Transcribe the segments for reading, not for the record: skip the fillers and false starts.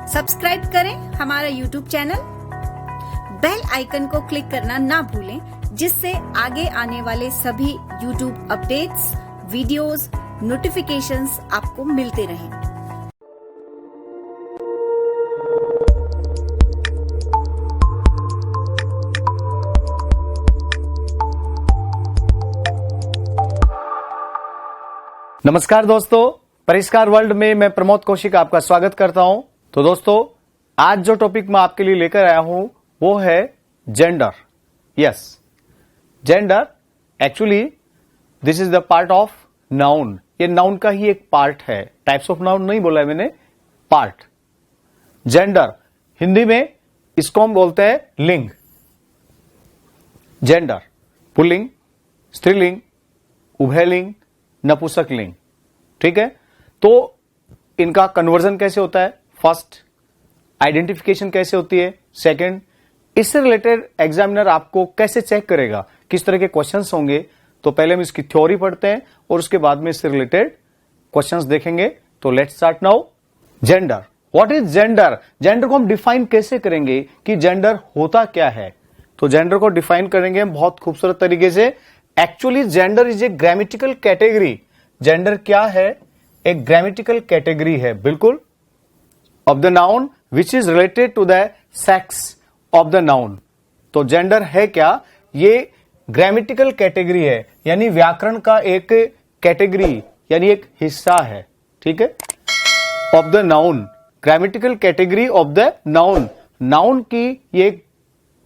Subscribe करें हमारा YouTube channel, bell icon को क्लिक करना ना भूलें, जिससे आगे आने वाले सभी यूट्यूब अपडेट्स, वीडियोस, नोटिफिकेशंस आपको मिलते रहें। नमस्कार दोस्तों, परिष्कार वर्ल्ड में मैं प्रमोद कौशिक आपका स्वागत करता हूं। तो दोस्तों, आज जो टॉपिक मैं आपके लिए लेकर आया हूं वो है gender. Yes, gender actually this is the part of noun. ये नाउन का ही एक पार्ट है, टाइप्स ऑफ नाउन नहीं बोला है मैंने, पार्ट। जेंडर हिंदी में इसको हम बोलते हैं लिंग। जेंडर पुल्लिंग, स्त्रीलिंग, उभयलिंग, नपुंसकलिंग। ठीक है, तो इनका कन्वर्जन कैसे होता है, फर्स्ट आइडेंटिफिकेशन कैसे होती है, सेकंड इससे रिलेटेड एग्जामिनर आपको कैसे चेक करेगा, किस तरह के क्वेश्चंस होंगे। तो पहले हम इसकी थ्योरी पढ़ते हैं और उसके बाद में इससे रिलेटेड क्वेश्चंस देखेंगे। तो let's start now. Gender, what is gender? Gender को हम डिफाइन कैसे करेंगे कि जेंडर होता क्या है। तो जेंडर को डिफाइन करेंगे हम बहुत खूबसूरत तरीके से। Actually gender is a grammatical category. Gender क्या है? एक ग्रामेटिकल कैटेगरी है, बिल्कुल, of the noun which is related to the sex of the noun. तो जेंडर है क्या? ये ग्रामेटिकल कैटेगरी है, यानी व्याकरण का एक कैटेगरी, यानी एक हिस्सा है। ठीक है, of the noun, grammatical category of the noun. Noun की ये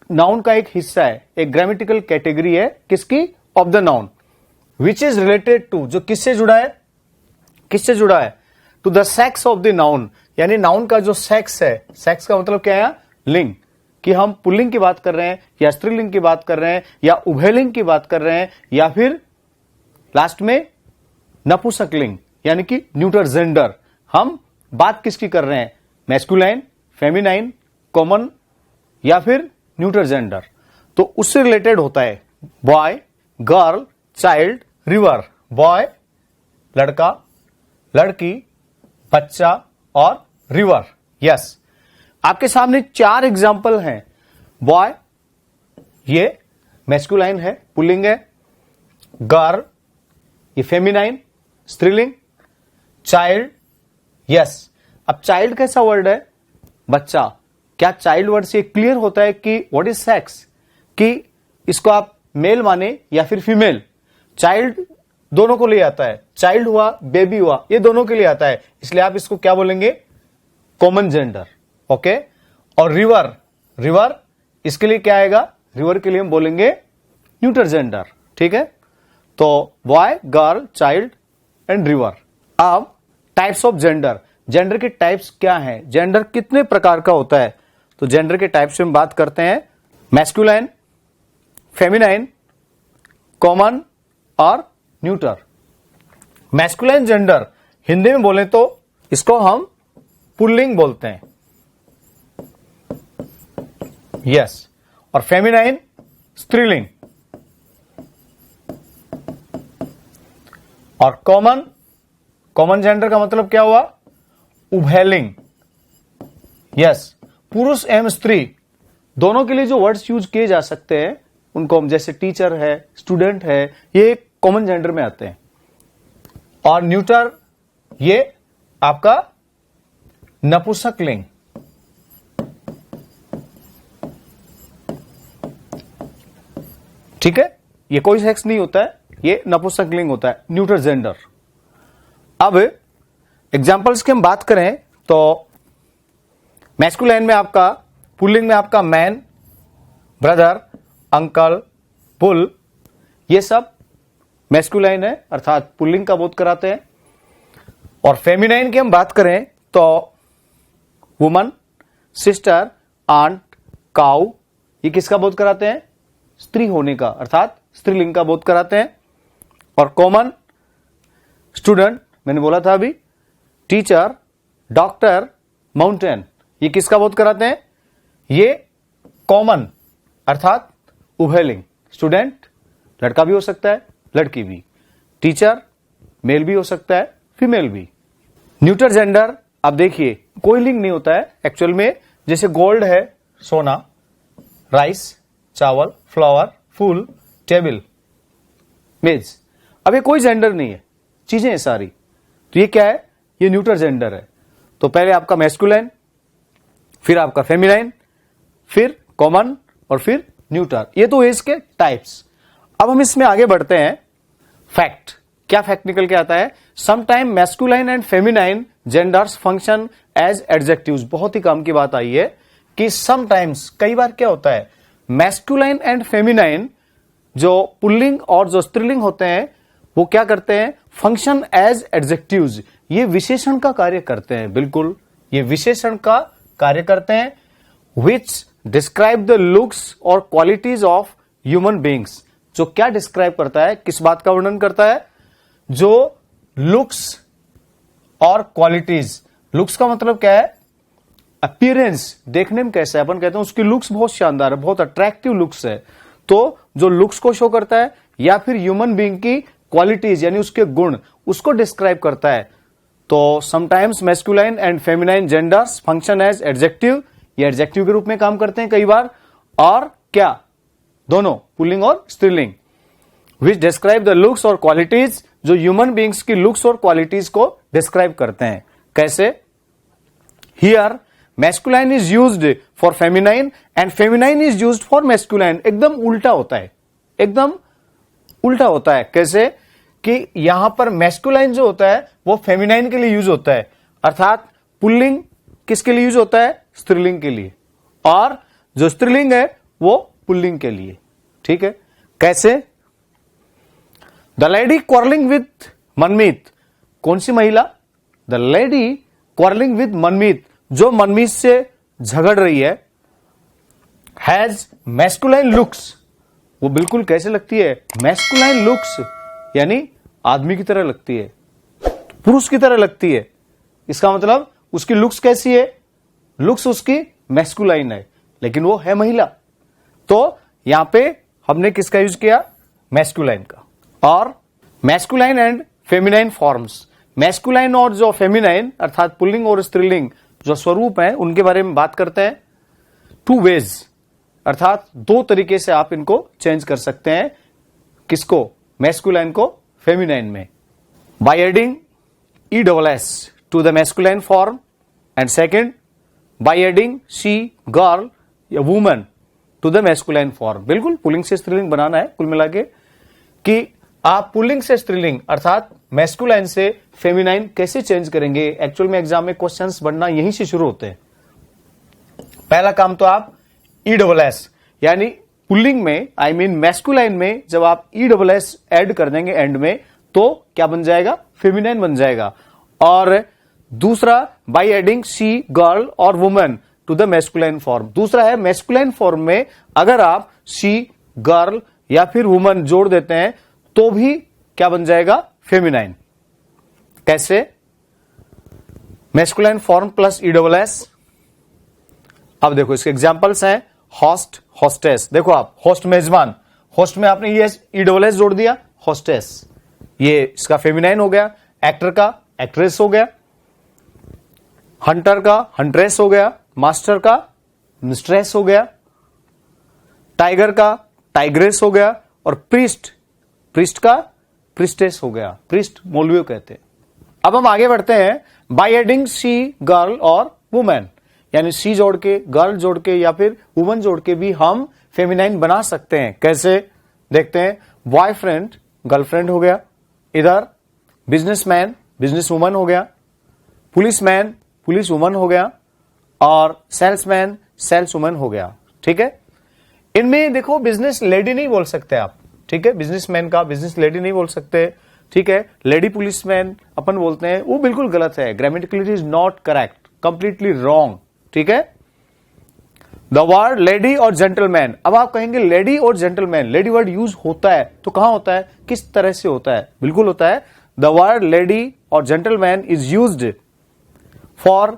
नाउन का एक हिस्सा है, एक ग्रामेटिकल कैटेगरी है, किसकी? Of the noun which is related to, जो किससे जुड़ा है? किससे जुड़ा है? To the sex of the noun, यानी नाउन का जो सेक्स है। सेक्स का मतलब क्या है? लिंग। कि हम पुल्लिंग की बात कर रहे हैं या स्त्रीलिंग की बात कर रहे हैं या उभयलिंग की बात कर रहे हैं या फिर लास्ट में नपुंसकलिंग, यानी कि न्यूटर जेंडर। हम बात किसकी कर रहे हैं? मैस्कुलाइन, फेमिनाइन, कॉमन या फिर न्यूटर जेंडर। तो उससे रिलेटेड होता है boy, girl, child, river. Boy लड़का, लड़की, बच्चा और रिवर। यस, आपके सामने 4 एग्जाम्पल हैं। बॉय ये मैस्कुलाइन है, पुल्लिंग है। गर्ल ये फेमिनाइन, स्त्रीलिंग। चाइल्ड, यस, अब चाइल्ड कैसा वर्ड है? बच्चा। क्या चाइल्ड वर्ड से क्लियर होता है कि व्हाट इज सेक्स, कि इसको आप मेल माने या फिर फीमेल? चाइल्ड दोनों को ले आता है, चाइल्ड हुआ, बेबी हुआ, ये दोनों के लिए आता है, इसलिए आप इसको क्या बोलेंगे? Common gender. ओके, और रिवर, रिवर इसके लिए क्या आएगा? रिवर के लिए हम बोलेंगे न्यूटर जेंडर। ठीक है, तो boy, girl, child and river. अब टाइप्स ऑफ जेंडर। जेंडर के टाइप्स क्या हैं? जेंडर कितने प्रकार का होता है? तो जेंडर के टाइप्स में बात करते हैं मैस्कुलाइन, फेमिनाइन, कॉमन और न्यूटर। मैस्कुलाइन जेंडर हिंदी में बोले तो इसको हम पुल्लिंग बोलते हैं। यस, और फेमिनाइन स्त्रीलिंग, और कॉमन, कॉमन जेंडर का मतलब क्या हुआ? उभयलिंग। यस, पुरुष एवं स्त्री दोनों के लिए जो वर्ड्स यूज किए जा सकते हैं उनको हम, जैसे टीचर है, स्टूडेंट है, ये कॉमन जेंडर में आते हैं। और न्यूटर ये आपका नपुंसकलिंग। ठीक है, ये कोई सेक्स नहीं होता है, ये नपुंसकलिंग होता है, न्यूटर जेंडर। अब एग्जांपल्स की हम बात करें तो मैस्कुलाइन में आपका, पुल्लिंग में आपका मैन, ब्रदर, अंकल, बुल, ये सब मैस्कुलाइन है, अर्थात पुल्लिंग का बोध कराते हैं। और फेमिनाइन की हम बात करें तो वुमन, सिस्टर, आंट, काउ, ये किसका बोध कराते हैं? स्त्री होने का, अर्थात स्त्रीलिंग का बोध कराते हैं। और कॉमन, स्टूडेंट, मैंने बोला था अभी, टीचर, डॉक्टर, माउंटेन, ये किसका बोध कराते हैं? ये कॉमन अर्थात उभयलिंग। स्टूडेंट लड़का भी हो सकता है, लड़की भी। टीचर मेल भी हो सकता है, फीमेल भी। न्यूटर जेंडर अब देखिए कोई लिंक नहीं होता है एक्चुअल में। जैसे गोल्ड है सोना, राइस चावल, फ्लावर फूल, टेबल मेज। अब ये कोई जेंडर नहीं है, चीजें हैं सारी। तो ये क्या है, ये न्यूट्रल जेंडर है। तो पहले आपका मैस्कुलाइन, फिर आपका फेमिनाइन, फिर कॉमन और फिर न्यूट्रल। ये तो इसके टाइप्स। अब हम इसमें आगे बढ़ते हैं। फैक्ट, क्या फैक्ट निकल के आता है, sometime masculine and feminine genders function as adjectives. बहुत ही काम की बात आई है कि समटाइम्स, कई बार क्या होता है, मैस्कुलाइन एंड फेमिनाइन जो पुल्लिंग और जो स्त्रीलिंग होते हैं वो क्या करते हैं, फंक्शन एज एडजेक्टिव्स। ये विशेषण का कार्य करते हैं, बिल्कुल ये विशेषण का कार्य करते हैं। विच डिस्क्राइब द लुक्स और क्वालिटीज ऑफ ह्यूमन बींग्स। जो क्या डिस्क्राइब करता है, किस बात का वर्णन करता है, जो लुक्स और क्वालिटीज। लुक्स का मतलब क्या है, अपीयरेंस, देखने में कैसा है। अपन कहते हैं उसकी लुक्स बहुत शानदार है, बहुत अट्रैक्टिव लुक्स है। तो जो लुक्स को शो करता है, या फिर ह्यूमन बीइंग की क्वालिटीज यानी उसके गुण, उसको डिस्क्राइब करता है। तो sometimes masculine and feminine genders function as adjective, ये एडजेक्टिव के रूप में काम करते हैं कई बार। और क्या, दोनों पुल्लिंग और स्त्रीलिंग। विच डिस्क्राइब द लुक्स और क्वालिटीज, जो ह्यूमन बींग्स की लुक्स और क्वालिटीज को डिस्क्राइब करते हैं। कैसे, here masculine is used for feminine and feminine is used for masculine. एकदम उल्टा होता है, एकदम उल्टा होता है। कैसे कि यहां पर मैस्कुलाइन जो होता है वो फेमिनाइन के लिए यूज होता है, अर्थात पुल्लिंग किसके लिए यूज होता है, स्त्रीलिंग के लिए, और जो स्त्रीलिंग है वो पुल्लिंग के लिए। ठीक है, कैसे, द लेडी क्वारलिंग विथ मनमीत। कौन सी महिला, द लेडी क्वारलिंग विथ मनमीत, जो मनमीत से झगड़ रही है, हैज मैस्कुलाइन लुक्स। वो बिल्कुल कैसे लगती है, मैस्कुलाइन लुक्स, यानी आदमी की तरह लगती है, पुरुष की तरह लगती है। इसका मतलब उसकी लुक्स कैसी है, लुक्स उसकी मैस्कुलाइन है, लेकिन वो है महिला। तो यहां पे हमने किसका यूज किया, मैस्कुलाइन का। और masculine and feminine forms, masculine और जो फेमिनाइन अर्थात पुल्लिंग और स्त्रीलिंग जो स्वरूप है उनके बारे में बात करते हैं। टू वेज, अर्थात दो तरीके से आप इनको चेंज कर सकते हैं। किसको, मैस्कुलाइन को फेमिनाइन में, by adding ESS to the masculine form, and second by adding she, girl या woman to the masculine form. बिल्कुल पुल्लिंग से स्त्रीलिंग बनाना है कुल मिला के, कि आप पुल्लिंग से स्त्रीलिंग अर्थात मैस्कुलाइन से फेमिनाइन कैसे चेंज करेंगे। एक्चुअल में एग्जाम में क्वेश्चंस बनना यहीं से शुरू होते हैं। पहला काम तो आप ESS यानी पुल्लिंग में, आई मीन मैस्कुलाइन में जब आप ESS ऐड कर देंगे एंड में, तो क्या बन जाएगा, फेमिनाइन बन जाएगा। और दूसरा बाय एडिंग शी, गर्ल और woman to the masculine form. दूसरा है मैस्कुलाइन फॉर्म में अगर आप शी, गर्ल या फिर वुमन जोड़ देते हैं तो भी क्या बन जाएगा, फेमिनाइन। कैसे, मैस्कुलाइन फॉर्म प्लस ESS। अब देखो इसके एग्जांपल्स हैं, होस्ट, होस्टेस। देखो आप, होस्ट मेजबान, होस्ट में आपने ये ESS जोड़ दिया, होस्टेस, ये इसका फेमिनाइन हो गया। एक्टर का एक्ट्रेस हो गया, हंटर का हंट्रेस हो गया, मास्टर का मिस्ट्रेस हो गया, टाइगर का टाइग्रेस हो गया, और प्रीस्ट, प्रीस्ट का प्रिस्टेस हो गया। प्रीस्ट मौलवी कहते हैं। अब हम आगे बढ़ते हैं, बाय एडिंग शी, गर्ल और वुमेन, यानी सी जोड़ के, गर्ल जोड़ के या फिर वुमन जोड़ के भी हम फेमिनाइन बना सकते हैं। कैसे, देखते हैं। बॉयफ्रेंड गर्लफ्रेंड हो गया, इधर बिजनेसमैन बिजनेस वुमन हो गया, पुलिसमैन पुलिस वुमन हो गया, और सेल्समैन सेल्स वुमन हो गया। ठीक है, इनमें देखो बिजनेस लेडी नहीं बोल सकते आप। ठीक है, बिजनेसमैन का बिजनेस लेडी नहीं बोल सकते। ठीक है, लेडी पुलिसमैन अपन बोलते हैं, वो बिल्कुल गलत है, grammatically is not correct, completely wrong. ठीक है, द वर्ड लेडी और जेंटलमैन। अब आप कहेंगे लेडी और जेंटलमैन, लेडी वर्ड यूज होता है तो कहां होता है, किस तरह से होता है, बिल्कुल होता है। द वर्ड लेडी और gentleman is used for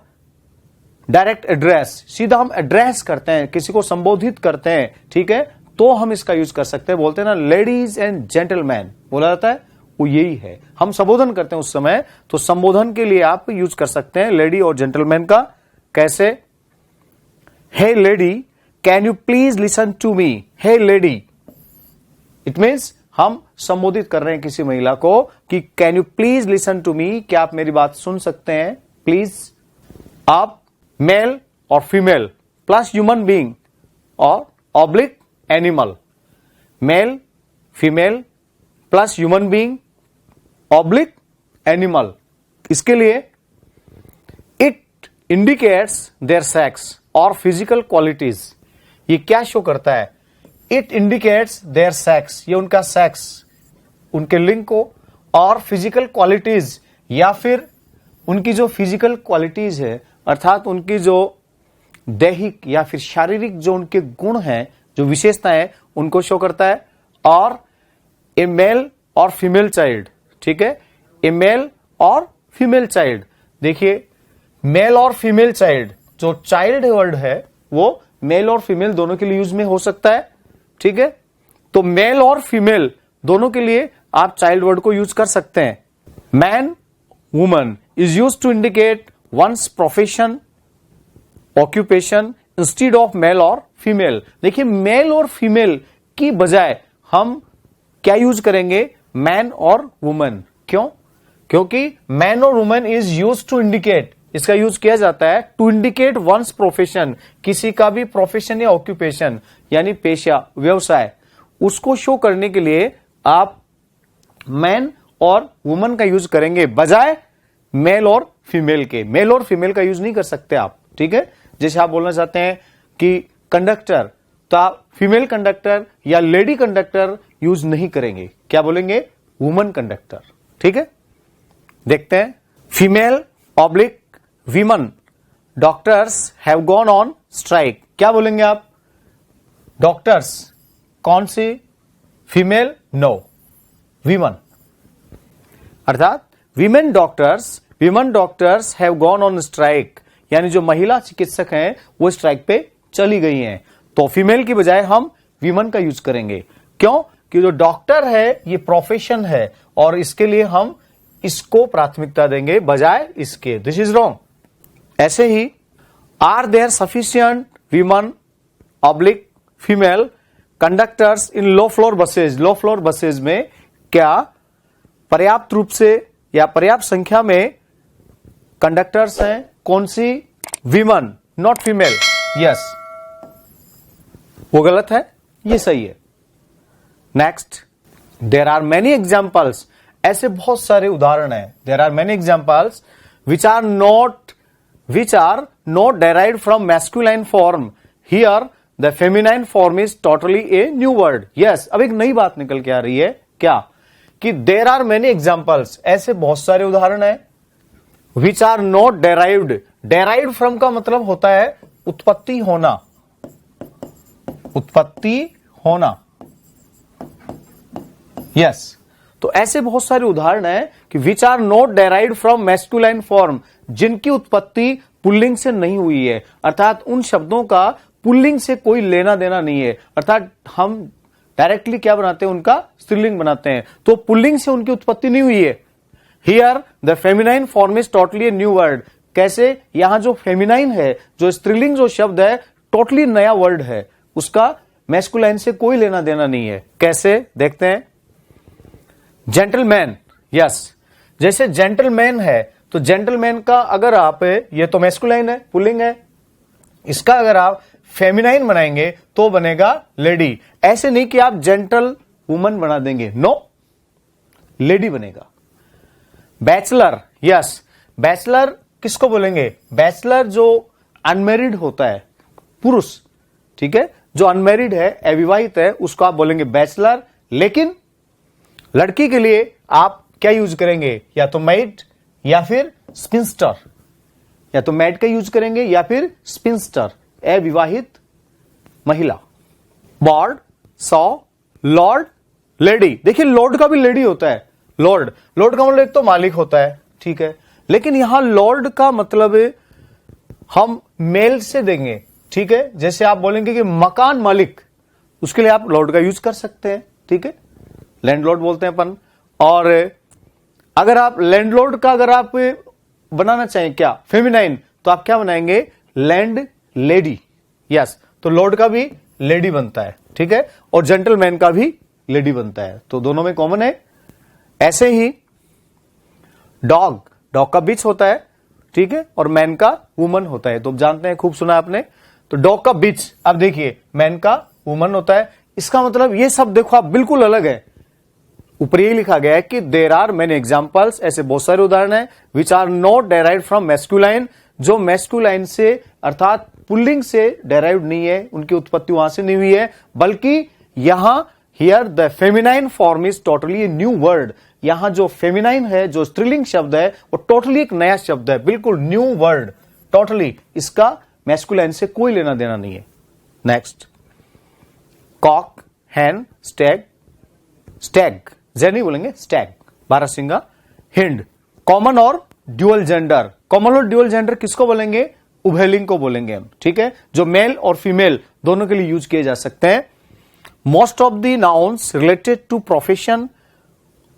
direct address, सीधा हम एड्रेस करते हैं, किसी को संबोधित करते हैं। ठीक है, तो हम इसका यूज कर सकते हैं। बोलते हैं ना लेडीज एंड जेंटलमैन बोला जाता है, वो यही है। हम संबोधन करते हैं उस समय, तो संबोधन के लिए आप यूज कर सकते हैं लेडी और जेंटलमैन का। कैसे? Hey lady, can you please listen to me. Hey lady, it means हम संबोधित कर रहे हैं किसी महिला को कि can you please listen to me, क्या आप मेरी बात सुन सकते हैं प्लीज। आप मेल और फीमेल प्लस ह्यूमन बीइंग और oblique animal, male female plus human being oblique animal, इसके लिए इट इंडिकेट्स देयर सेक्स और फिजिकल क्वालिटीज। ये क्या शो करता है? इट इंडिकेट्स देयर सेक्स, ये उनका सेक्स, उनके लिंग को, और फिजिकल क्वालिटीज या फिर उनकी जो फिजिकल क्वालिटीज है, अर्थात उनकी जो दैहिक या फिर शारीरिक जो उनके गुण हैं, जो विशेषताएं, उनको शो करता है। और ए मेल और फीमेल चाइल्ड, ठीक है, ए मेल और फीमेल चाइल्ड। देखिए मेल और फीमेल चाइल्ड, जो चाइल्ड वर्ड है वो मेल और फीमेल दोनों के लिए यूज में हो सकता है, ठीक है। तो मेल और फीमेल दोनों के लिए आप चाइल्ड वर्ड को यूज कर सकते हैं। Man woman is use to indicate one's profession occupation instead of male और फीमेल। देखिए मेल और फीमेल की बजाय हम क्या यूज करेंगे? मैन और वुमन। क्यों? क्योंकि मैन और woman is use to indicate, इसका यूज किया जाता है टू इंडिकेट वंस प्रोफेशन, किसी का भी प्रोफेशन या ऑक्यूपेशन यानी पेशा, व्यवसाय, उसको शो करने के लिए आप मैन और वुमन का यूज करेंगे बजाय मेल और फीमेल के। मेल और फीमेल का यूज नहीं कर सकते आप, ठीक है। जैसे आप बोलना चाहते हैं कि कंडक्टर, तो आप फीमेल कंडक्टर या लेडी कंडक्टर यूज नहीं करेंगे, क्या बोलेंगे? वुमन कंडक्टर, ठीक है। देखते हैं, female oblique women doctors have gone on strike, क्या बोलेंगे आप? डॉक्टर्स कौन सी? फीमेल? No, women. अर्थात women doctors have gone on strike, यानी जो महिला चिकित्सक हैं वो स्ट्राइक पे चली गई हैं। तो फीमेल की बजाय हम वीमन का यूज करेंगे। क्यों? कि जो डॉक्टर है ये प्रोफेशन है और इसके लिए हम इसको प्राथमिकता देंगे बजाय इसके। This is wrong. ऐसे ही are there sufficient women oblique female conductors in low floor buses. Low floor buses में क्या पर्याप्त रूप से या पर्याप्त संख्या में कंडक्टर्स हैं? कौन सी? Women, not female. यस, वो गलत है, ये सही है। Next, there are many examples, ऐसे बहुत सारे उदाहरण हैं। There are many examples which are not derived from masculine form. Here the feminine form is totally a new word. Yes, अब एक नई बात निकल के आ रही है, क्या? कि there are many examples, ऐसे बहुत सारे उदाहरण हैं which are not derived. Derived from का मतलब होता है उत्पत्ति होना, उत्पत्ति होना। Yes, तो ऐसे बहुत सारे उदाहरण हैं कि which are not derived from masculine form, जिनकी उत्पत्ति पुल्लिंग से नहीं हुई है, अर्थात उन शब्दों का पुल्लिंग से कोई लेना देना नहीं है। अर्थात हम डायरेक्टली क्या बनाते हैं? उनका स्त्रीलिंग बनाते हैं, तो पुल्लिंग से उनकी उत्पत्ति नहीं हुई है। Here the feminine form is totally a new word. कैसे? यहां जो फेमिनाइन है, जो स्त्रीलिंग जो शब्द है, टोटली नया वर्ड है, उसका मैस्कुलाइन से कोई लेना देना नहीं है। कैसे? देखते हैं। जेंटलमैन, यस, जैसे जेंटलमैन है तो जेंटलमैन का अगर आप, ये तो मैस्कुलाइन है, पुल्लिंग है, इसका अगर आप फेमिनाइन बनाएंगे तो बनेगा लेडी। ऐसे नहीं कि आप जेंटल वुमन बना देंगे, नो, लेडी बनेगा। बैचलर, यस, बैचलर किसको बोलेंगे? बैचलर जो अनमेरिड होता है, पुरुष, ठीक है, जो अनमेरिड है, अविवाहित है, उसको आप बोलेंगे बैचलर। लेकिन लड़की के लिए आप क्या यूज करेंगे? या तो मैड या फिर स्पिंस्टर, या तो मैड का यूज करेंगे या फिर स्पिंस्टर, अविवाहित महिला। Boar, sow, lord, lady. देखिए लॉर्ड का भी लेडी होता है, लॉर्ड, लॉर्ड का मतलब एक तो मालिक होता है, ठीक है, लेकिन यहां लॉर्ड का मतलब हम मेल से देंगे, ठीक है। जैसे आप बोलेंगे कि मकान मालिक, उसके लिए आप लॉर्ड का यूज कर सकते हैं, ठीक है, लैंडलॉर्ड बोलते हैं अपन। और अगर आप लैंडलॉर्ड का अगर आप बनाना चाहें क्या फेमिनाइन, तो आप क्या बनाएंगे लैंड लेडी। यस, तो लॉर्ड का भी लेडी बनता है, ठीक है, और जेंटलमैन का भी लेडी बनता है, तो दोनों में कॉमन है। ऐसे ही डॉग का बिच होता है, ठीक है, और मैन का वुमन होता है, तो आप जानते हैं, खूब सुना आपने। तो डॉग का बिच, अब देखिए मैन का वुमन होता है। इसका मतलब ये सब देखो आप बिल्कुल अलग है। ऊपर ये लिखा गया है कि देर आर मेनी एग्जाम्पल्स, ऐसे बहुत सारे उदाहरण है which are not derived from masculine, जो मैस्कुलाइन से अर्थात पुल्लिंग से डेराइव्ड नहीं है, उनकी उत्पत्ति वहां से नहीं हुई है, बल्कि यहां here the feminine form is totally a new word. यहां जो फेमिनाइन है, जो स्त्रीलिंग शब्द है, वो टोटली एक नया शब्द है, बिल्कुल न्यू वर्ड, टोटली। इसका मैस्कुलाइन से कोई लेना देना नहीं है। नेक्स्ट, कॉक, हैन, स्टैग, जेड नहीं बोलेंगे, स्टैग, बारहसिंगा, हिंड। कॉमन और ड्यूअल जेंडर, कॉमन और ड्यूअल जेंडर किसको बोलेंगे, उभयलिंग को बोलेंगे हम, ठीक है, जो मेल और फीमेल दोनों के लिए यूज किए जा सकते हैं। Most of the nouns related to profession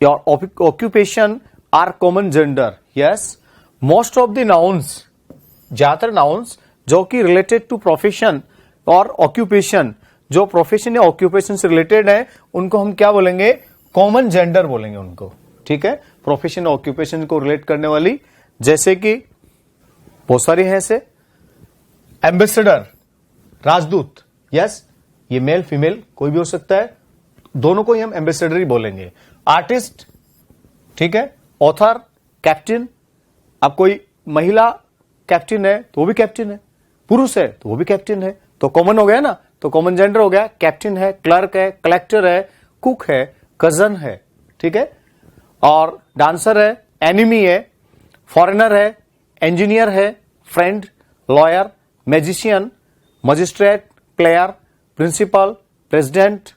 और occupation are common gender. Yes, most of the nouns, ज्यादातर नाउन्स जो कि रिलेटेड टू प्रोफेशन और ऑक्यूपेशन, जो प्रोफेशन या ऑक्यूपेशन से रिलेटेड है, उनको हम क्या बोलेंगे, कॉमन जेंडर बोलेंगे उनको, ठीक है, प्रोफेशन और ऑक्यूपेशन को रिलेट करने वाली, जैसे कि बहुत सारी है ऐसे। एम्बेसडर, राजदूत, यस, ये मेल फीमेल कोई भी हो सकता है, दोनों को ही हम एम्बेसडर ही बोलेंगे। आर्टिस्ट, ठीक है, ऑथर, कैप्टन। अब कोई महिला कैप्टन है तो वो भी कैप्टन है, पुरुष है तो वो भी कैप्टन है, तो कॉमन हो गया ना, तो कॉमन जेंडर हो गया। कैप्टन है, क्लर्क है, कलेक्टर है, कुक है, कजन है, ठीक है, और डांसर है, एनिमी है, फॉरेनर है, इंजीनियर है, friend, lawyer, magician, magistrate, player, principal, president,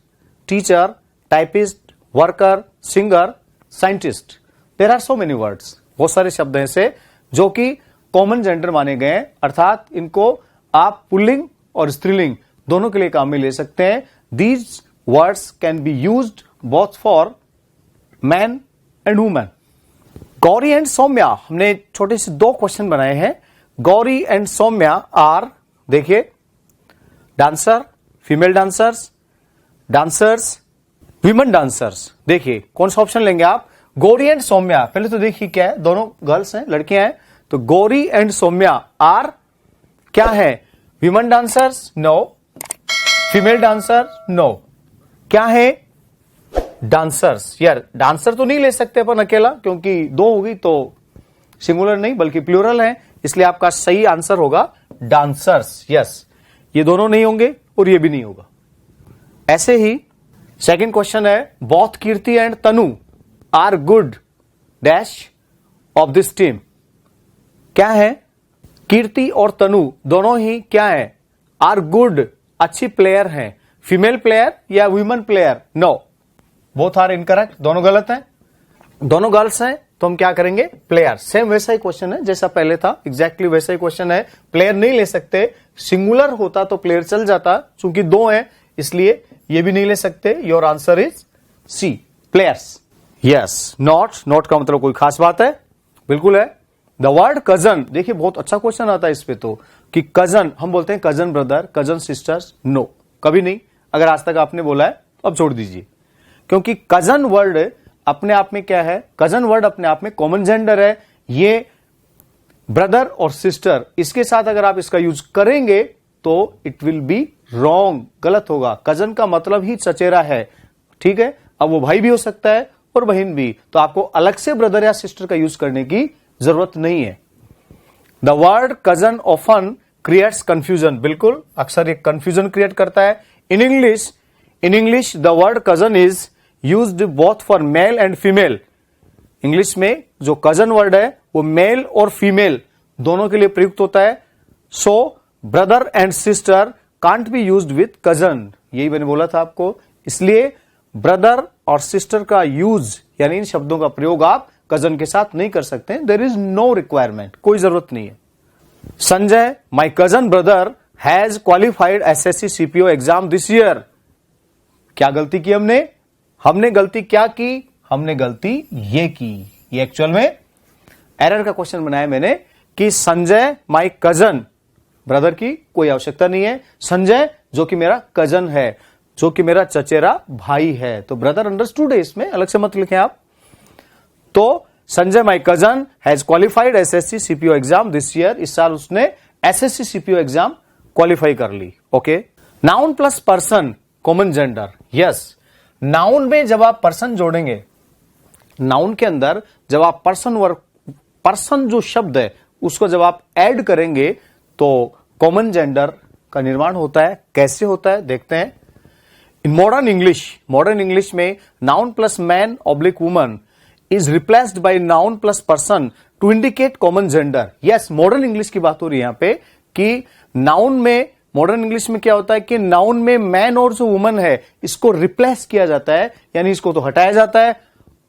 teacher, typist, worker, singer, scientist. There are so many words, बहुत सारे शब्द हैं ऐसे जो कि कॉमन जेंडर माने गए हैं, अर्थात इनको आप पुल्लिंग और स्त्रीलिंग दोनों के लिए काम में ले सकते हैं। These words can be used both for man and women. Gauri and Saumya, हमने छोटे से 2 क्वेश्चन बनाए हैं। गौरी एंड सौम्या आर, देखिए, dancer, female dancers, women dancers. देखिए कौन सा ऑप्शन लेंगे आप, गौरी एंड सौम्या। पहले तो देखिए क्या है, दोनों गर्ल्स हैं, लड़कियां हैं, तो गौरी एंड सौम्या आर क्या है, women dancers, no. Female dancer, no. क्या है, डांसर्स। यार डांसर तो नहीं ले सकते अपन अकेला, क्योंकि 2 होगी तो सिंगुलर नहीं बल्कि प्लूरल है, इसलिए आपका सही आंसर होगा डांसर्स। यस, ये दोनों नहीं होंगे और ये भी नहीं होगा। ऐसे ही सेकंड क्वेश्चन है, both Kirti and Tanu are good dash of this team. क्या है, कीर्ति और तनु दोनों ही क्या है, आर गुड, अच्छी प्लेयर हैं। फीमेल प्लेयर या women player, no, both are incorrect, दोनों गलत हैं। दोनों गर्ल्स हैं तो हम क्या करेंगे, प्लेयर। सेम वैसा ही क्वेश्चन है जैसा पहले था, एग्जैक्टली वैसा ही क्वेश्चन है। प्लेयर नहीं ले सकते, सिंगुलर होता तो प्लेयर चल जाता, चूंकि 2 हैं इसलिए ये भी नहीं ले सकते। Your answer is C, players. Yes, not का मतलब कोई खास बात है, बिल्कुल है। द वर्ड कजन, देखिए बहुत अच्छा क्वेश्चन आता है इस पे तो, कि कजन, हम बोलते हैं cousin brother, cousin sisters, no, कभी नहीं। अगर आज तक आपने बोला है तो अब छोड़ दीजिए, क्योंकि कजन वर्ड अपने आप में क्या है, कजन वर्ड अपने आप में कॉमन जेंडर है। ये ब्रदर और सिस्टर, इसके साथ अगर आप इसका यूज करेंगे तो इट विल बी रॉन्ग, गलत होगा। कजन का मतलब ही चचेरा है, ठीक है, अब वो भाई भी हो सकता है और बहन भी, तो आपको अलग से ब्रदर या सिस्टर का यूज करने की जरूरत नहीं है। The word cousin often creates confusion, बिल्कुल, अक्सर एक कंफ्यूजन क्रिएट करता है। In English the word cousin is used both for male and female. English में जो कजन वर्ड है वो मेल और फीमेल दोनों के लिए प्रयुक्त होता है। सो brother and sister can't be used with cousin, यही मैंने बोला था आपको। इसलिए ब्रदर और सिस्टर का यूज यानी इन शब्दों का प्रयोग आप कजन के साथ नहीं कर सकते। देयर इज नो रिक्वायरमेंट, कोई जरूरत नहीं है। Sanjay, my cousin brother has qualified SSC CPO exam this year. क्या गलती की हमने गलती क्या की, हमने गलती ये की। ये एक्चुअल में एरर का क्वेश्चन बनाया मैंने कि संजय माय कजन, ब्रदर की कोई आवश्यकता नहीं है, संजय जो कि मेरा कजन है, जो कि मेरा चचेरा भाई है, तो ब्रदर अंडरस्टूड है, इसमें अलग से मत लिखें आप। तो Sanjay my cousin has qualified SSC CPO exam this year, इस साल उसने एसएससी सीपीओ एग्जाम क्वालिफाई कर ली। Okay, noun plus person common gender, yes. Noun में जब आप पर्सन जोड़ेंगे, नाउन के अंदर जब आप पर्सन जो शब्द है उसको जब आप ऐड करेंगे तो कॉमन जेंडर का निर्माण होता है। कैसे होता है देखते हैं। इन मॉडर्न इंग्लिश में noun plus man oblique woman is replaced by noun plus person to indicate common gender. Yes, modern English की बात हो रही है यहां पे कि नाउन में, मॉडर्न इंग्लिश में क्या होता है कि नाउन में मैन और जो वुमन है इसको रिप्लेस किया जाता है, यानी इसको तो हटाया जाता है।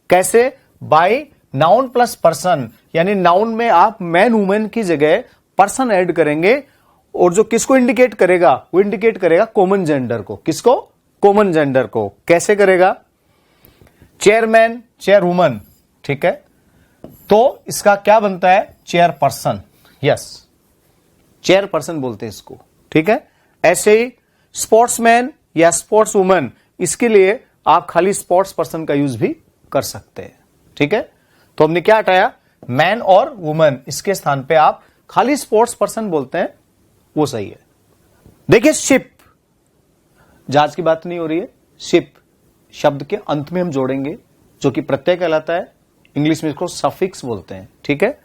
कैसे? बाय नाउन प्लस पर्सन, यानी नाउन में आप मैन वुमन की जगह पर्सन ऐड करेंगे और जो किसको इंडिकेट करेगा, वो इंडिकेट करेगा कॉमन जेंडर को। किसको? कॉमन जेंडर को। कैसे करेगा? चेयरमैन, चेयर वुमन, ठीक है, तो इसका क्या बनता है? Chair person. Yes, chair person बोलते हैं इसको, ठीक है। ऐसे ही स्पोर्ट्समैन या स्पोर्ट्स वुमन, इसके लिए आप खाली स्पोर्ट्स पर्सन का यूज भी कर सकते हैं, ठीक है। तो हमने क्या हटाया? मैन और वुमन, इसके स्थान पे आप खाली स्पोर्ट्स पर्सन बोलते हैं, वो सही है। देखिए शिप, जहाज की बात नहीं हो रही है, शिप शब्द के अंत में हम जोड़ेंगे जो कि प्रत्यय कहलाता है, इंग्लिश में इसको सफिक्स बोलते हैं, ठीक है।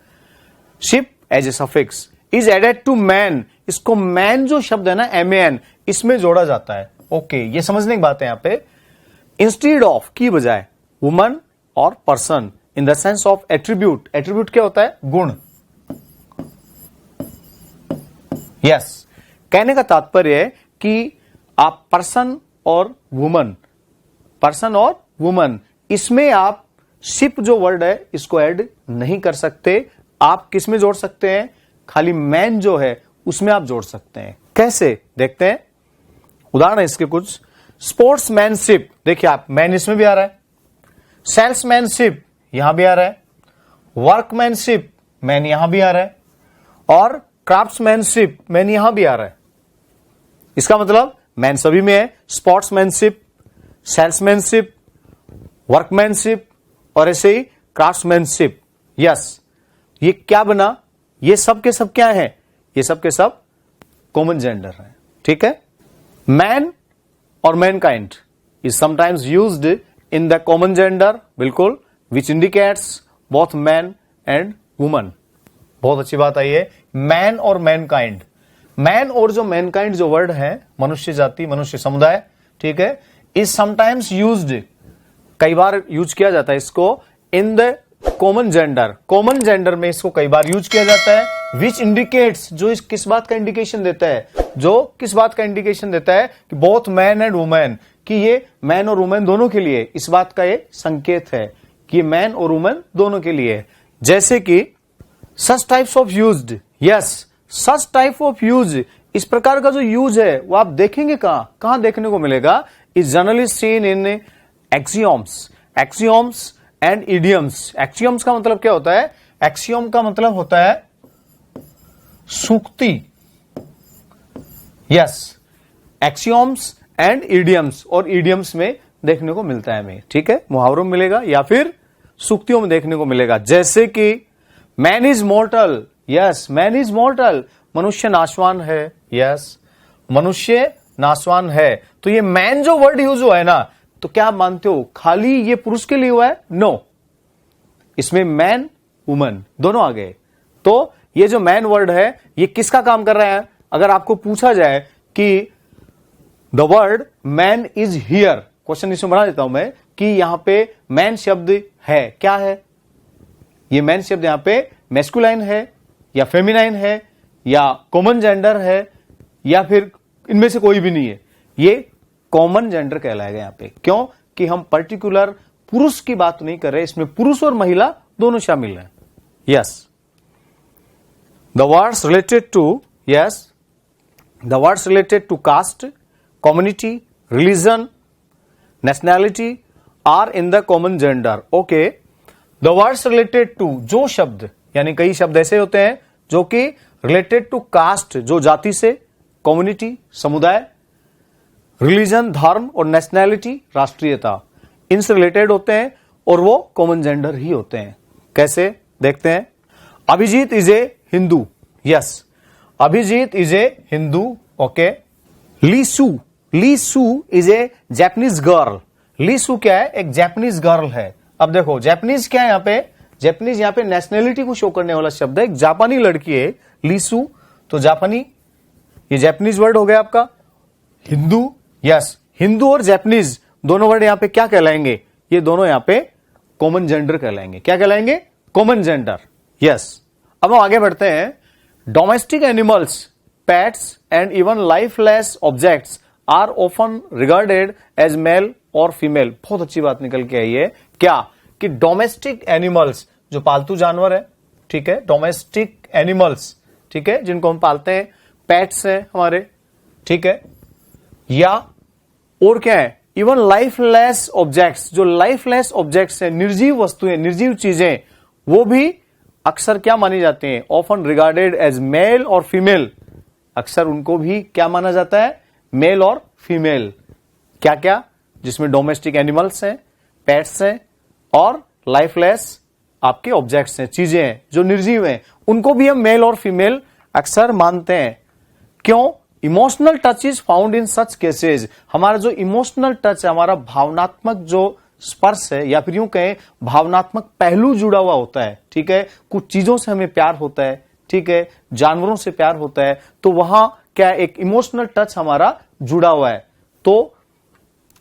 Ship as a suffix is added to man, इसको मैन जो शब्द है ना MAN, इसमें जोड़ा जाता है। ओके, ये समझने की बात है यहां पे। इंस्टीड ऑफ की बजाय वुमन और person in the sense of attribute. Attribute क्या होता है? गुण। यस, कहने का तात्पर्य है कि आप पर्सन और वुमन इसमें आप शिप जो वर्ड है इसको ऐड नहीं कर सकते। आप किस में जोड़ सकते हैं? खाली मैन जो है उसमें आप जोड़ सकते हैं। कैसे? देखते हैं उदाहरण इसके कुछ। स्पोर्ट्समैनशिप, देखिए आप, मैन इसमें भी आ रहा है। सेल्समैनशिप यहां भी आ रहा है। वर्कमैनशिप, मैन यहां भी आ रहा है। और क्राफ्ट्समैनशिप, मैन यहां भी आ रहा है। इसका मतलब मैन सभी में है। स्पोर्ट्समैनशिप, सेल्समैनशिप, वर्कमैनशिप और ऐसे ही क्राफ्ट्समैनशिप। यस, ये क्या बना? ये सब के सब क्या है? ये सब के सब कॉमन जेंडर है, ठीक है। मैन और mankind is sometimes used in the common gender, बिल्कुल, which indicates both man and woman. बहुत अच्छी बात आई है, मैन और मैनकाइंड। मैन और जो मैनकाइंड जो वर्ड है, मनुष्य जाति, मनुष्य समुदाय, ठीक है, इज समटाइम्स यूज्ड, कई बार यूज किया जाता है इसको इन the common gender. Common gender में इसको कई बार यूज किया जाता है। विच इंडिकेट्स, जो इस किस बात का इंडिकेशन देता है? जो किस बात का इंडिकेशन देता है कि बोथ मैन एंड वुमेन, कि ये मैन और वुमेन दोनों के लिए, इस बात का ये संकेत है कि मैन और वुमेन दोनों के लिए। जैसे कि such types of used, yes, such type of use, इस प्रकार का जो यूज है वो आप देखेंगे कहां देखने को मिलेगा? Is generally seen in axioms and idioms. Axioms का मतलब क्या होता है? एक्सियोम का मतलब होता है सूक्ति। यस, एक्सियोम्स एंड इडियम्स, और इडियम्स में देखने को मिलता है हमें, ठीक है, मुहावरों में मिलेगा या फिर सूक्तियों में देखने को मिलेगा। जैसे कि man is मॉर्टल, yes, man is मॉर्टल, मनुष्य नाशवान है। यस, मनुष्य नाशवान है। तो ये मैन जो वर्ड यूज हुआ है ना, तो क्या आप मानते हो खाली ये पुरुष के लिए हुआ है? नो, इसमें मैन वुमन दोनों आ गए। तो ये जो मैन वर्ड है ये किसका काम कर रहा है? अगर आपको पूछा जाए कि the word man is here, question इसमें बना देता हूं मैं कि यहां पे मैन शब्द है, क्या है? ये मैन शब्द यहां पे मैस्कुलाइन है या फेमिनाइन है या कॉमन जेंडर है या फिर इनमें से कोई भी नहीं है? ये कॉमन जेंडर कहलाएगा यहां पे। क्यों? कि हम पर्टिकुलर पुरुष की बात नहीं कर रहे, इसमें पुरुष और महिला दोनों शामिल हैं। Yes, the words related to, yes, the words related to caste, community, religion, nationality are in the common gender. Okay, the words related to, जो शब्द, यानी कई शब्द ऐसे होते हैं जो कि रिलेटेड टू कास्ट, जो जाति से, कम्युनिटी, समुदाय, रिलीजन, धर्म, और नेशनैलिटी, राष्ट्रीयता, इनसे रिलेटेड होते हैं और वो कॉमन जेंडर ही होते हैं। कैसे, देखते हैं। Abhijit is a Hindu, yes, Abhijit is a Hindu. Okay, Lisu, Lisu is a Japanese girl. Lisu क्या है, एक जैपनीज गर्ल है। अब देखो जैपनीज क्या है यहां पे, जैपनीज यहां पे नेशनैलिटी को शो करने वाला शब्द है, एक जापानी लड़की है लीसू, तो जापानी, ये जैपनीज वर्ड हो गया आपका। हिंदू, यस, हिंदू और जैपनीज दोनों वर्ड यहां पे क्या कहलाएंगे, ये दोनों यहां पे कॉमन जेंडर कहलाएंगे। क्या कहलाएंगे, कॉमन जेंडर, यस। अब हम आगे बढ़ते हैं। Domestic animals, pets and even lifeless objects are often regarded as male और फीमेल। बहुत अच्छी बात निकल के आई है, क्या कि डोमेस्टिक एनिमल्स, जो पालतू जानवर है, ठीक है, डोमेस्टिक एनिमल्स, ठीक है, जिनको हम पालते हैं, पेट्स हैं हमारे, ठीक है, या और क्या है, इवन लाइफलेस ऑब्जेक्ट्स, जो लाइफलेस ऑब्जेक्ट्स हैं, निर्जीव वस्तुएं, निर्जीव चीजें, वो भी अक्सर क्या मानी जाती हैं, ऑफन रिगार्डेड एज मेल और फीमेल। अक्सर उनको भी क्या माना जाता है, मेल और फीमेल। क्या क्या, जिसमें डोमेस्टिक एनिमल्स हैं, पेट्स हैं और लाइफलेस आपके ऑब्जेक्ट्स हैं, चीजें हैं जो निर्जीव हैं, उनको भी हम मेल और फीमेल अक्सर मानते हैं। क्यों, emotional touch is found in such cases. हमारा जो इमोशनल टच है, हमारा भावनात्मक जो स्पर्श है, या फिर यूं कहें भावनात्मक पहलू जुड़ा हुआ होता है, ठीक है, कुछ चीजों से हमें प्यार होता है, ठीक है, जानवरों से प्यार होता है, तो वहां क्या एक इमोशनल टच हमारा जुड़ा हुआ है। तो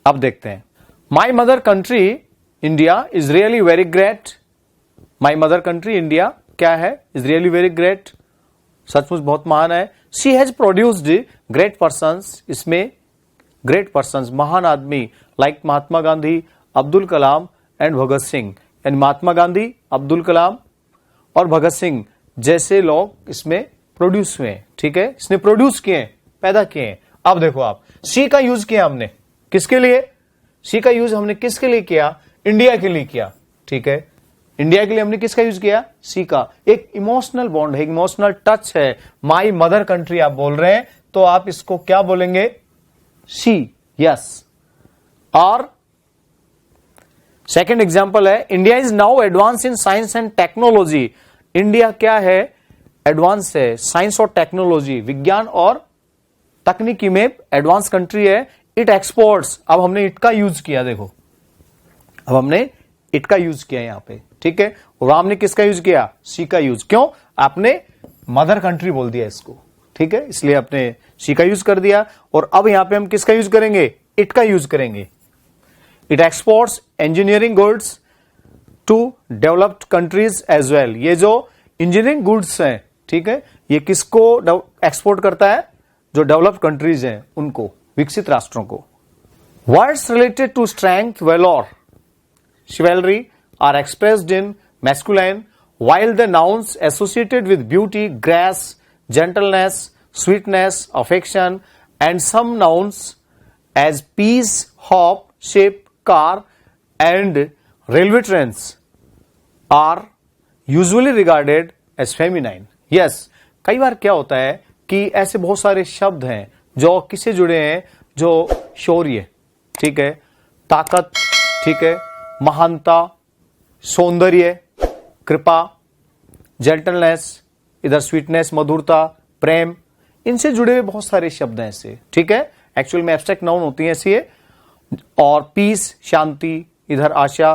अब देखते हैं। My mother country India is really very great. My mother country India क्या है, इज रियली वेरी ग्रेट, सचमुच बहुत महान है। She has produced great persons, इसमें ग्रेट पर्सन्स, महान आदमी, लाइक महात्मा गांधी, अब्दुल कलाम एंड भगत सिंह। यानी महात्मा गांधी, अब्दुल कलाम और भगत सिंह जैसे लोग इसमें प्रोड्यूस हुए, ठीक है, इसने प्रोड्यूस किए, पैदा किए। अब देखो आप, शी का यूज किया हमने किसके लिए, शी का यूज हमने किसके लिए किया, इंडिया के लिए किया, ठीक है, इंडिया के लिए हमने किसका यूज किया, सी का। एक इमोशनल बॉन्ड है, इमोशनल टच है। माई मदर कंट्री आप बोल रहे हैं तो आप इसको क्या बोलेंगे, शी, यस। और सेकेंड एग्जाम्पल है, India is now advance in science and technology. India क्या है, एडवांस है, साइंस और टेक्नोलॉजी, विज्ञान और तकनीकी में एडवांस कंट्री है। इट एक्सपोर्ट्स, अब हमने इट का यूज किया, देखो अब हमने इट का यूज किया यहां पे, ठीक है, और हमने किसका यूज किया, सी का यूज। क्यों, आपने मदर कंट्री बोल दिया इसको, ठीक है, इसलिए आपने सी का यूज कर दिया। और अब यहां पे हम किसका यूज करेंगे, इट का यूज करेंगे। It exports engineering goods to developed countries as well. ये जो इंजीनियरिंग गुड्स हैं, ठीक है, ये किसको एक्सपोर्ट करता है, जो डेवलप्ड कंट्रीज हैं उनको, विकसित राष्ट्रों को। Words related to strength, valour, chivalry are expressed in masculine, while the nouns associated with beauty, grace, gentleness, sweetness, affection, and some nouns as peace, hope, ship, car, and railway trains are usually regarded as feminine. Yes, कई बार क्या होता है कि ऐसे बहुत सारे शब्द हैं जो किससे जुड़े हैं, जो शौर्य, ठीक है, ताकत, ठीक है, महानता, सौंदर्य, कृपा, जेंटलनेस, इधर स्वीटनेस, मधुरता, प्रेम, इनसे जुड़े हुए बहुत सारे शब्द हैं ऐसे, ठीक है, एक्चुअल में एब्स्ट्रैक्ट नाउन होती हैं ऐसी। और पीस, शांति, इधर आशा,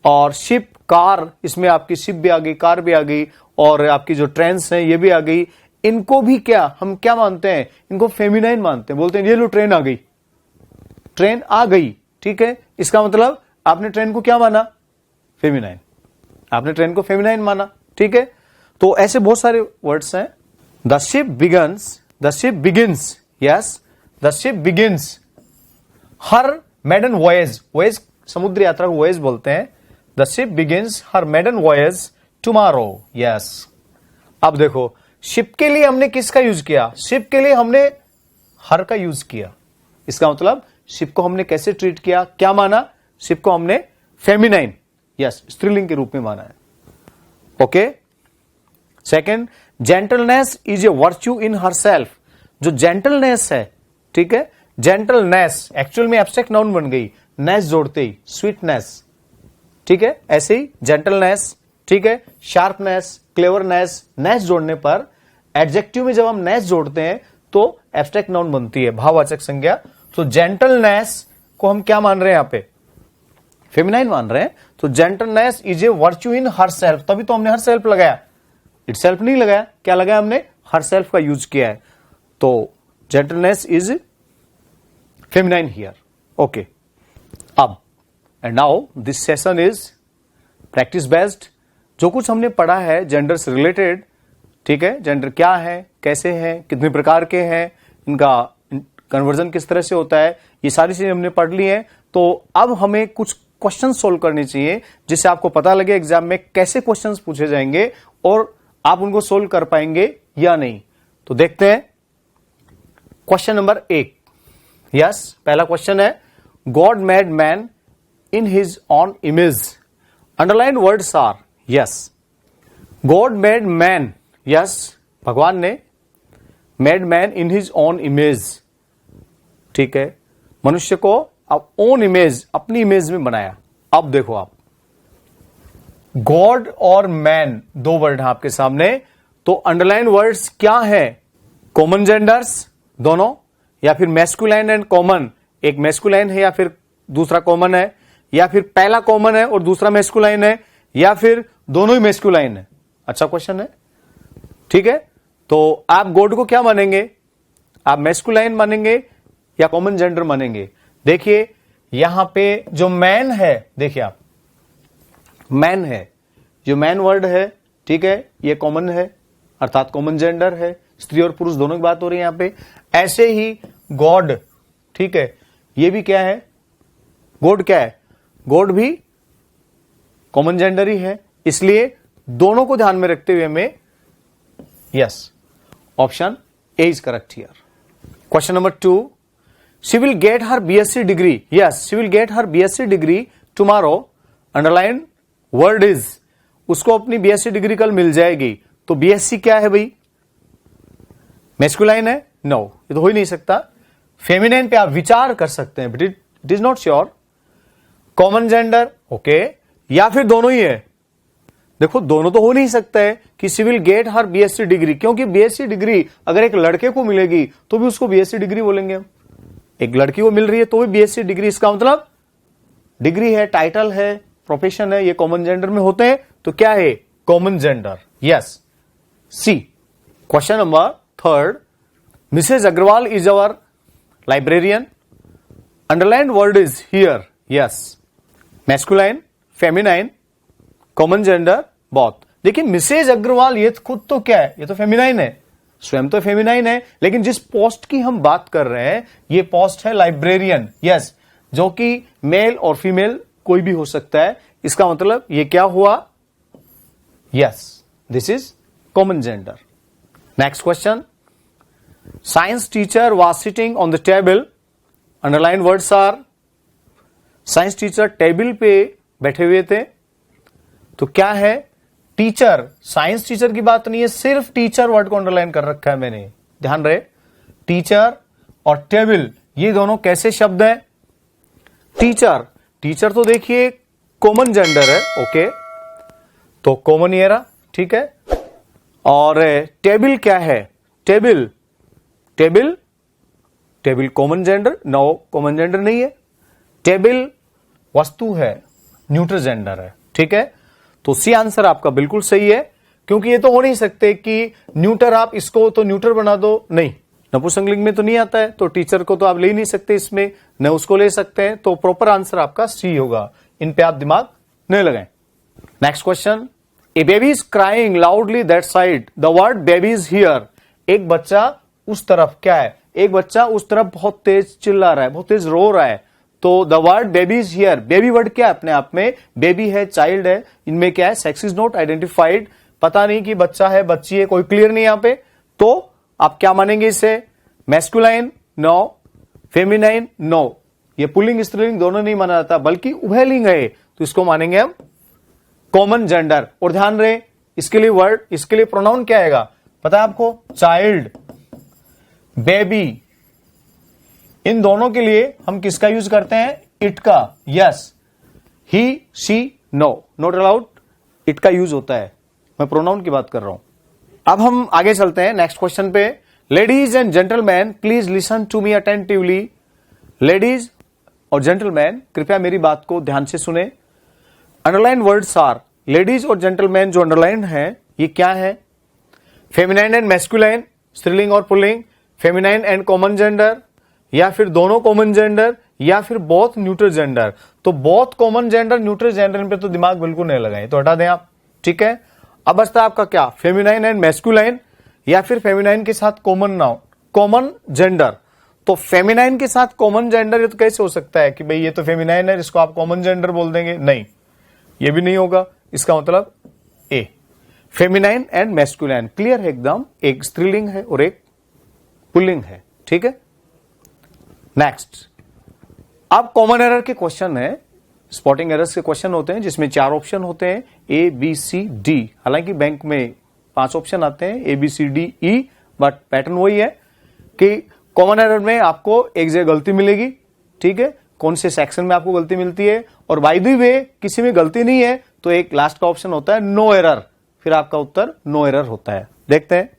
और शिप, कार, इसमें आपकी शिप भी आ गई, कार भी आ गई, और आपकी जो ट्रेन्स हैं ये भी आ गई। इनको भी क्या हम क्या मानते हैं, इनको फेमिनाइन मानते हैं, बोलते हैं ये लो ट्रेन आ गई, ट्रेन आ गई, ठीक है, इसका मतलब आपने ट्रेन को क्या माना, फेमिनाइन, आपने ट्रेन को फेमिनाइन माना, ठीक है। तो ऐसे बहुत सारे वर्ड्स हैं। The ship begins, the ship begins, yes, the ship begins her maiden voyage, voyage समुद्री यात्रा को वॉयज बोलते हैं। The ship begins her maiden voyage tomorrow, yes. अब देखो, शिप के लिए हमने किसका यूज किया, शिप के लिए हमने हर का यूज किया। इसका मतलब शिप को हमने कैसे ट्रीट किया, क्या माना, शिप को हमने फेमिनाइन, यस, स्त्रीलिंग के रूप में माना है। Okay. Second, gentleness is a virtue in herself. जो जेंटलनेस है, ठीक है, जेंटलनेस एक्चुअल में एब्स्ट्रैक्ट नाउन बन गई, नेस जोड़ते ही, स्वीटनेस, ठीक है, ऐसे ही जेंटलनेस, ठीक है, शार्पनेस, क्लेवरनेस, नेस जोड़ने पर एडजेक्टिव में जब हम नेस जोड़ते हैं तो एब्स्ट्रैक्ट नाउन बनती है, भाववाचक संज्ञा। तो जेंटलनेस को हम क्या मान रहे हैं यहां पे, फेमिनाइन मान रहे हैं। तो gentleness is a virtue in herself, तभी तो हमने हरसेल्फ लगाया, इटसेल्फ नहीं लगाया, क्या लगाया हमने, हरसेल्फ का यूज किया है। तो gentleness is feminine here. Okay, अब and now this session is practice based. जो कुछ हमने पढ़ा है जेंडर से रिलेटेड, ठीक है, जेंडर क्या है, कैसे हैं, कितने प्रकार के हैं, इनका कन्वर्जन किस तरह से होता है, ये सारी चीजें हमने पढ़ ली हैं। तो अब हमें कुछ क्वेश्चन सोल्व करने चाहिए जिससे आपको पता लगे एग्जाम में कैसे क्वेश्चंस पूछे जाएंगे और आप उनको सोल्व कर पाएंगे या नहीं। तो देखते हैं क्वेश्चन नंबर 1। यस, पहला क्वेश्चन है, God made man in his own image. Underline words are, yes, God made man, yes, भगवान ने made man in his own image, ठीक है, मनुष्य को अब ओन इमेज, अपनी इमेज में बनाया। अब देखो आप, गॉड और मैन दो वर्ड हैं आपके सामने, तो अंडरलाइन वर्ड्स क्या है, कॉमन जेंडर्स दोनों, या फिर मैस्कुलाइन एंड कॉमन, एक मैस्कुलाइन है या फिर दूसरा कॉमन है, या फिर पहला कॉमन है और दूसरा मैस्कुलाइन है, या फिर दोनों ही मैस्कुलाइन है। अच्छा क्वेश्चन है, ठीक है। तो आप गॉड को क्या मानेंगे, आप मैस्कुलाइन मानेंगे या कॉमन जेंडर मानेंगे। देखिए यहां पे जो मैन है, देखिए आप, मैन है, जो मैन वर्ड है, ठीक है, ये कॉमन है, अर्थात कॉमन जेंडर है, स्त्री और पुरुष दोनों की बात हो रही है यहां पे। ऐसे ही गॉड, ठीक है, ये भी क्या है, गॉड क्या है, गॉड भी कॉमन जेंडर ही है, इसलिए दोनों को ध्यान में रखते हुए हमें yes, option A is correct here. Question number 2, she will get her BSc degree, yes, she will get her BSc degree tomorrow. Underline word is, उसको अपनी बीएससी डिग्री कल मिल जाएगी। तो बीएससी क्या है भाई, मैस्कुलाइन है, नो, ये तो हो ही नहीं सकता। फेमिनाइन पे आप विचार कर सकते हैं, but it is not sure. Common gender, okay, या फिर दोनों ही है। देखो दोनों तो हो नहीं सकता है कि she will get her BSc degree, क्योंकि बीएससी डिग्री अगर एक लड़के को मिलेगी तो भी उसको बीएससी डिग्री बोलेंगे हम, एक लड़की को मिल रही है तो भी बीएससी डिग्री, इसका मतलब डिग्री है, टाइटल है, प्रोफेशन है, ये कॉमन जेंडर में होते हैं। तो क्या है, common gender, yes, C. Question number 3, Mrs Agrawal is our librarian. Underline word is here, yes, masculine, feminine, common gender, both. देखिए मिसेज अग्रवाल ये खुद तो क्या है, ये तो फेमिनाइन है, स्वयं तो फेमिनाइन है, लेकिन जिस पोस्ट की हम बात कर रहे हैं ये पोस्ट है लाइब्रेरियन, यस, जो कि मेल और फीमेल कोई भी हो सकता है। इसका मतलब ये क्या हुआ, yes, this is common gender. Next question, science teacher was sitting on the table. Underline words are, science teacher table पे बैठे हुए थे। तो क्या है, टीचर, साइंस टीचर की बात नहीं है, सिर्फ टीचर वर्ड को अंडरलाइन कर रखा है मैंने, ध्यान रहे। टीचर और टेबल ये दोनों कैसे शब्द हैं, टीचर, टीचर तो देखिए कॉमन जेंडर है, ओके, तो कॉमन एरा, ठीक है। और टेबल क्या है, table, table, table common gender, no common gender नहीं है। टेबल वस्तु है, न्यूट्रल जेंडर है, ठीक है। तो सी आंसर आपका बिल्कुल सही है, क्योंकि ये तो हो नहीं सकते कि न्यूटर आप इसको तो न्यूटर बना दो, नहीं, नपुंसकलिंग में तो नहीं आता है, तो टीचर को तो आप ले ही नहीं सकते इसमें, न उसको ले सकते हैं। तो प्रॉपर आंसर आपका सी होगा, इन पे आप दिमाग नहीं लगाएं। Next question, A baby is crying loudly that side. The word baby is here. एक बच्चा उस तरफ, क्या है, एक बच्चा उस तरफ बहुत तेज चिल्ला रहा है, बहुत तेज रो रहा है। तो the word baby is here, baby word क्या है अपने आप में, बेबी है, चाइल्ड है, इनमें क्या है, सेक्स इज नॉट आइडेंटिफाइड, पता नहीं कि बच्चा है, बच्ची है, कोई क्लियर नहीं यहां पे। तो आप क्या मानेंगे इसे, मैस्कुलाइन, नो, फेमिनाइन, नो, ये पुल्लिंग स्त्रीलिंग दोनों नहीं माना जाता, बल्कि उभयलिंग है, तो इसको मानेंगे हम कॉमन जेंडर। और ध्यान रहे इसके लिए वर्ड, इसके लिए प्रोनाउन क्या आएगा पता है आपको? चाइल्ड, बेबी, इन दोनों के लिए हम किसका यूज करते हैं? इट का। Yes, he, she, no, not allowed, it का यूज होता है। मैं प्रोनाउन की बात कर रहा हूं। अब हम आगे चलते हैं नेक्स्ट क्वेश्चन पे। Ladies and gentleman please listen to me attentively. Ladies और जेंटलमैन कृपया मेरी बात को ध्यान से सुने। अंडरलाइन वर्ड्स आर, लेडीज और जेंटलमैन जो अंडरलाइन है ये क्या है? फेमिनाइन एंड मैस्कुलाइन, स्त्रीलिंग और पुल्लिंग, फेमिनाइन एंड कॉमन जेंडर, या फिर दोनों कॉमन जेंडर, या फिर बोथ न्यूट्रल जेंडर। तो both common gender neutral gender पे तो दिमाग बिल्कुल नहीं लगाए, तो हटा दें आप। ठीक है, अब बचता है आपका क्या? फेमिनाइन एंड मैस्कुलाइन, या फिर फेमिनाइन के साथ कॉमन नाउन, कॉमन जेंडर। तो फेमिनाइन के साथ कॉमन जेंडर ये तो कैसे हो सकता है कि भाई ये तो फेमिनाइन है, इसको आप कॉमन जेंडर बोल देंगे? नहीं, ये भी नहीं होगा। इसका मतलब ए, फेमिनाइन एंड मैस्कुलाइन, क्लियर है एकदम। एक स्त्रीलिंग है और एक पुल्लिंग है। ठीक है, नेक्स्ट। अब कॉमन एरर के क्वेश्चन है, स्पॉटिंग एरर्स के क्वेश्चन होते हैं जिसमें 4 ऑप्शन होते हैं, ए बी सी डी। हालांकि बैंक में 5 ऑप्शन आते हैं, A B C D E, but pattern वही है कि कॉमन एरर में आपको एक जगह गलती मिलेगी। ठीक है, कौन से सेक्शन में आपको गलती मिलती है, और बाय द वे किसी में गलती नहीं है तो एक लास्ट का ऑप्शन होता है नो एरर, फिर आपका उत्तर नो एरर होता है। देखते हैं।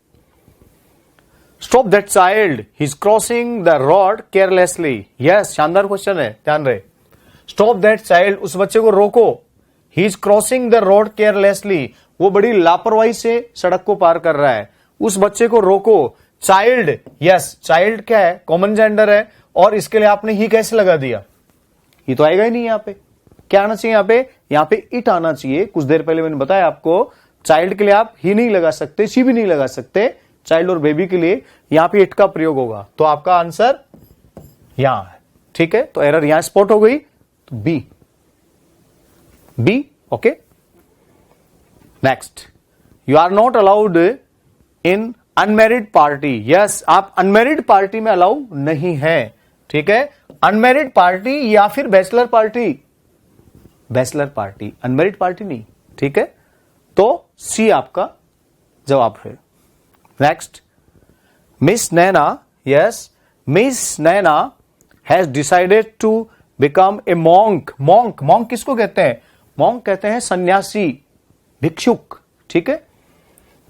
Stop that child, he is crossing the road carelessly. Yes, शानदार क्वेश्चन है, ध्यान रहे। स्टॉप दैट चाइल्ड, उस बच्चे को रोको। He is crossing the road carelessly, वो बड़ी लापरवाही से सड़क को पार कर रहा है, उस बच्चे को रोको। चाइल्ड, यस, चाइल्ड क्या है? कॉमन जेंडर है, और इसके लिए आपने ही कैसे लगा दिया? ये तो आएगा ही नहीं। यहां पे क्या आना चाहिए? यहां पे इट आना चाहिए। कुछ देर पहले मैंने बताया आपको, चाइल्ड के लिए आप ही नहीं लगा सकते, शी भी नहीं लगा सकते। चाइल्ड और बेबी के लिए यहां पे इट का प्रयोग होगा, तो आपका आंसर यहां है। ठीक है, तो एरर यहां स्पॉट हो गई, तो B, B. Okay, next. You are not allowed in unmarried party. Yes, आप अनमैरिड पार्टी में अलाउ नहीं है। ठीक है, अनमैरिड पार्टी या फिर bachelor party, bachelor party, unmarried party नहीं। ठीक है, तो सी आपका जवाब है। Next, miss Naina, yes, miss Naina has decided to become a monk. Monk, monk किसको कहते हैं? मॉन्क कहते हैं सन्यासी, भिक्षुक। ठीक है,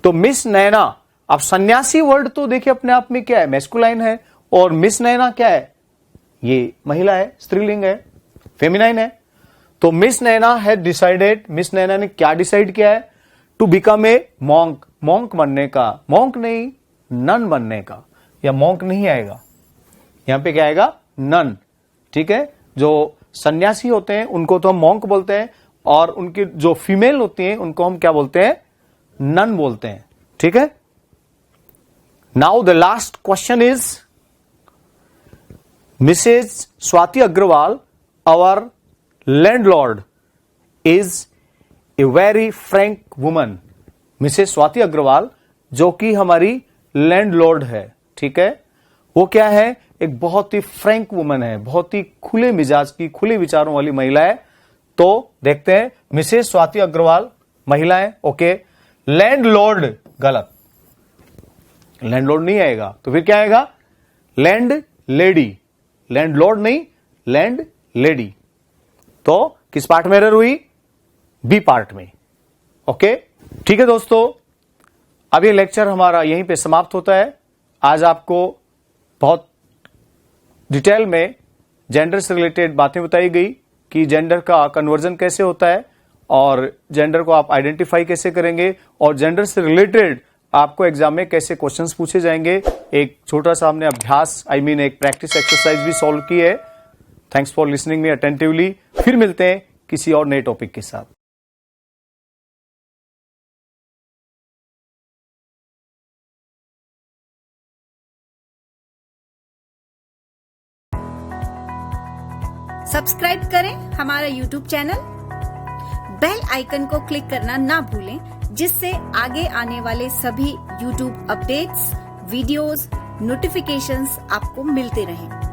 तो मिस नैना, अब सन्यासी वर्ड तो देखिए अपने आप में क्या है? मैस्कुलाइन है, और मिस नैना क्या है? ये महिला है, स्त्रीलिंग है, फेमिनाइन है। तो miss Naina has decided, miss Naina ने क्या डिसाइड किया है? To become a monk, monk बनने का, मॉन्क नहीं नन बनने का, या मॉन्क नहीं आएगा, यहां पे क्या आएगा? नन। ठीक है, जो सन्यासी होते हैं उनको तो हम मॉन्क बोलते हैं, और उनकी जो फीमेल होती हैं उनको हम क्या बोलते हैं? नन बोलते हैं। ठीक है, now the last question is, Mrs Swati Agrawal, our landlord, is a very frank woman. Mrs Swati Agrawal जो कि हमारी लैंडलॉर्ड है, ठीक है, वो क्या है? एक बहुत ही फ्रैंक वुमन है, बहुत ही खुले मिजाज की, खुले विचारों वाली महिला है। तो देखते हैं, मिसेज स्वाति अग्रवाल महिला है, ओके। लैंडलॉर्ड गलत, लैंडलॉर्ड नहीं आएगा, तो फिर क्या आएगा? लैंड लेडी, लैंडलॉर्ड नहीं, लैंड लेडी। तो किस पार्ट में एरर हुई? बी पार्ट में। ओके, ठीक है दोस्तों, अब ये लेक्चर हमारा यहीं पे समाप्त होता है। आज आपको बहुत डिटेल में जेंडर से रिलेटेड बातें बताई गई कि जेंडर का कन्वर्जन कैसे होता है, और जेंडर को आप आइडेंटिफाई कैसे करेंगे, और जेंडर से रिलेटेड आपको एग्जाम में कैसे क्वेश्चंस पूछे जाएंगे। एक छोटा सा हमने अभ्यास, एक प्रैक्टिस एक्सरसाइज भी सॉल्व की है। Thanks for listening me attentively. फिर मिलते हैं किसी और नए टॉपिक के साथ। सब्सक्राइब करें हमारा YouTube चैनल, बेल आइकन को क्लिक करना ना भूलें, जिससे आगे आने वाले सभी YouTube अपडेट्स, वीडियोस, नोटिफिकेशंस आपको मिलते रहें।